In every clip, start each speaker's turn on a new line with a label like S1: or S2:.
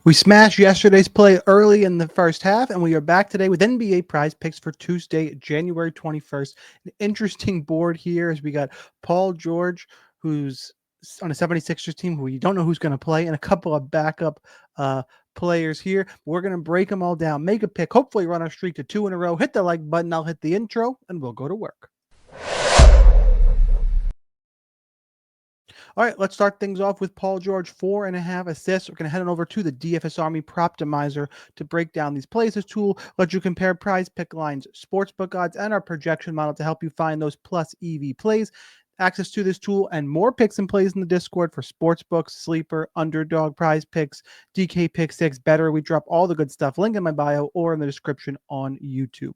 S1: We smashed yesterday's play early in the first half, and we are back today with NBA prize picks for Tuesday, January 21st. An interesting board here as we got Paul George, who's on a 76ers team who you don't know who's going to play, and a couple of backup players here. We're going to break them all down, make a pick, hopefully run our streak to 2 in a row. Hit the like button, I'll hit the intro, and we'll go to work. All right, let's start things off with Paul George, 4.5 assists. We're going to head on over to the DFS Army Proptimizer to break down these plays. This tool lets you compare prize pick lines, sportsbook odds, and our projection model to help you find those plus EV plays. Access to this tool and more picks and plays in the Discord for sportsbooks, sleeper, underdog, prize picks, DK pick six, better. We drop all the good stuff. Link in my bio or in the description on YouTube.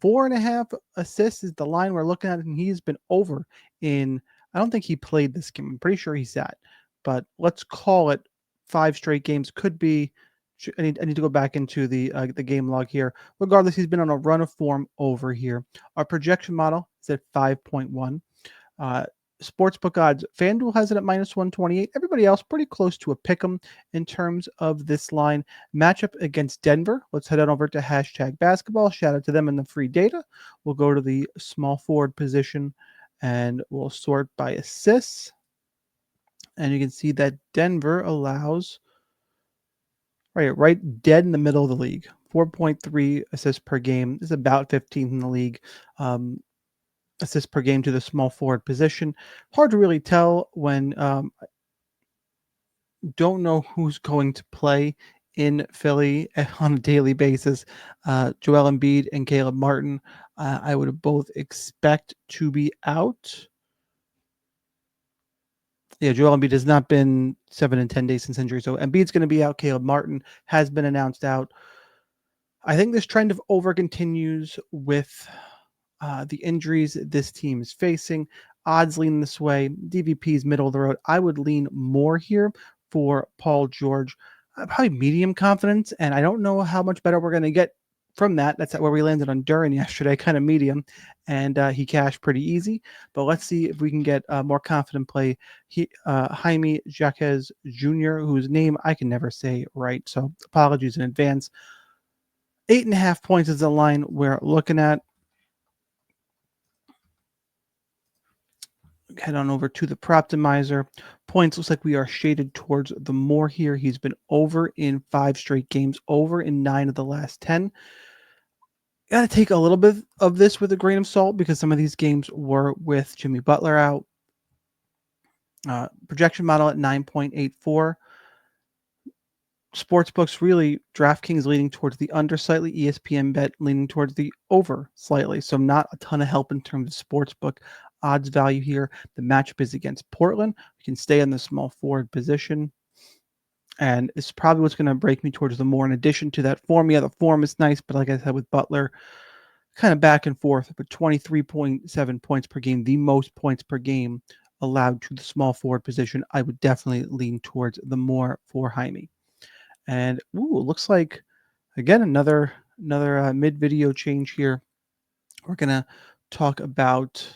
S1: 4.5 assists is the line we're looking at, and he's been over in. I don't think he played this game. I'm pretty sure he sat, but let's call it 5 straight games. Could be. I need to go back into the game log here. Regardless, he's been on a run of form over here. Our projection model is at 5.1. Sportsbook odds, FanDuel has it at minus 128. Everybody else pretty close to a pick'em in terms of this line. Matchup against Denver. Let's head on over to hashtag basketball. Shout out to them in the free data. We'll go to the small forward position and we'll sort by assists. And you can see that Denver allows right dead in the middle of the league. 4.3 assists per game. This is about 15th in the league. Assists per game to the small forward position. Hard to really tell when don't know who's going to play in Philly on a daily basis. Joel Embiid and Caleb Martin, I would both expect to be out. Yeah, Joel Embiid has not been 7 and 10 days since injury, so Embiid's going to be out. Caleb Martin has been announced out. I think this trend of over continues with the injuries this team is facing. Odds lean this way. DVP's middle of the road. I would lean more here for Paul George. Probably medium confidence, and I don't know how much better we're going to get from that. That's where we landed on Duran yesterday, kind of medium, and he cashed pretty easy. But let's see if we can get a more confident play. Jaime Jaquez Jr., whose name I can never say right, so apologies in advance. 8.5 points is the line we're looking at. Head on over to the Proptimizer. Points looks like we are shaded towards the more here. He's been over in 5 straight games, over in 9 of the last 10. Got to take a little bit of this with a grain of salt because some of these games were with Jimmy Butler out. Projection model at 9.84. Sportsbooks really, DraftKings leaning towards the under slightly, ESPN bet leaning towards the over slightly. So not a ton of help in terms of sportsbook odds value here. The matchup is against Portland. We can stay in the small forward position. And it's probably what's going to break me towards the more in addition to that form. Yeah, the form is nice, but like I said with Butler, kind of back and forth, but 23.7 points per game, the most points per game allowed to the small forward position. I would definitely lean towards the more for Jaime. And looks like again another mid-video change here. We're gonna talk about.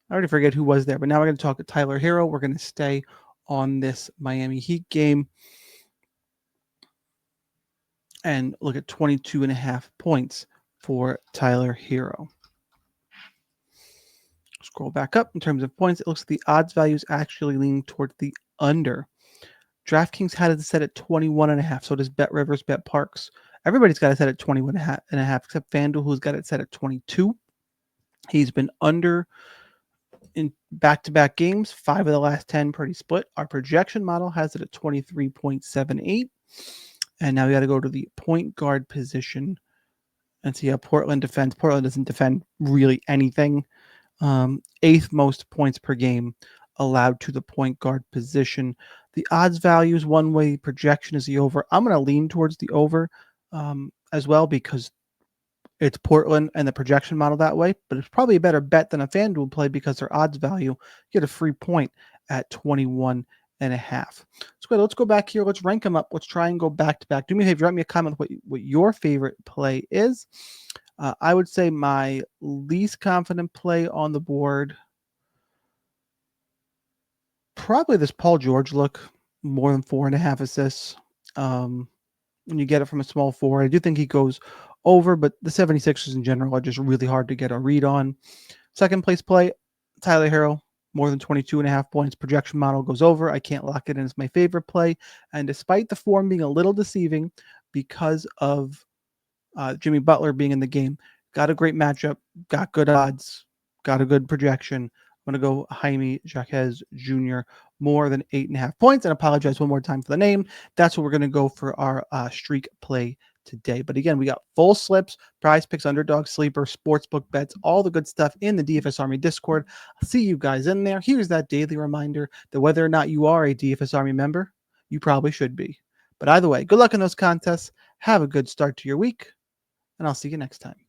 S1: I already forget who was there, but now we're gonna talk to Tyler Herro. We're gonna stay on this Miami Heat game and look at 22.5 points for Tyler Herro. Scroll back up in terms of points. It looks like the odds value is actually leaning towards the under. DraftKings had it set at 21.5. So does Bet Rivers, Bet Parks. Everybody's got it set at 21.5 except FanDuel, who's got it set at 22. He's been under in back-to-back games, 5 of the last 10, pretty split. Our projection model has it at 23.78. And now we got to go to the point guard position and see how Portland defends. Portland doesn't defend really anything. 8th most points per game allowed to the point guard position. The odds value is one way, projection is the over. I'm going to lean towards the over as well because it's Portland and the projection model that way, but it's probably a better bet than a FanDuel play because their odds value, you get a free point at 21.5. Let's go back here. Let's rank them up. Let's try and go back to back. Do me a favor, write me a comment what your favorite play is. I would say my least confident play on the board, probably this Paul George look, more than 4.5 assists. when you get it from a small forward. I do think he goes over, but the 76ers in general are just really hard to get a read on. Second place play, Tyler Herro, more than 22.5 points. Projection model goes over. I can't lock it in as my favorite play. And despite the form being a little deceiving because of Jimmy Butler being in the game, got a great matchup, got good odds, got a good projection. I'm going to go Jaime Jaquez Jr. more than 8.5 points. And apologize one more time for the name. That's what we're going to go for our streak play today. But again, we got full slips, prize picks, underdog sleeper, sportsbook bets, all the good stuff in the DFS Army Discord. I'll see you guys in there. Here's that daily reminder that whether or not you are a DFS Army member, you probably should be. But either way, good luck in those contests. Have a good start to your week, and I'll see you next time.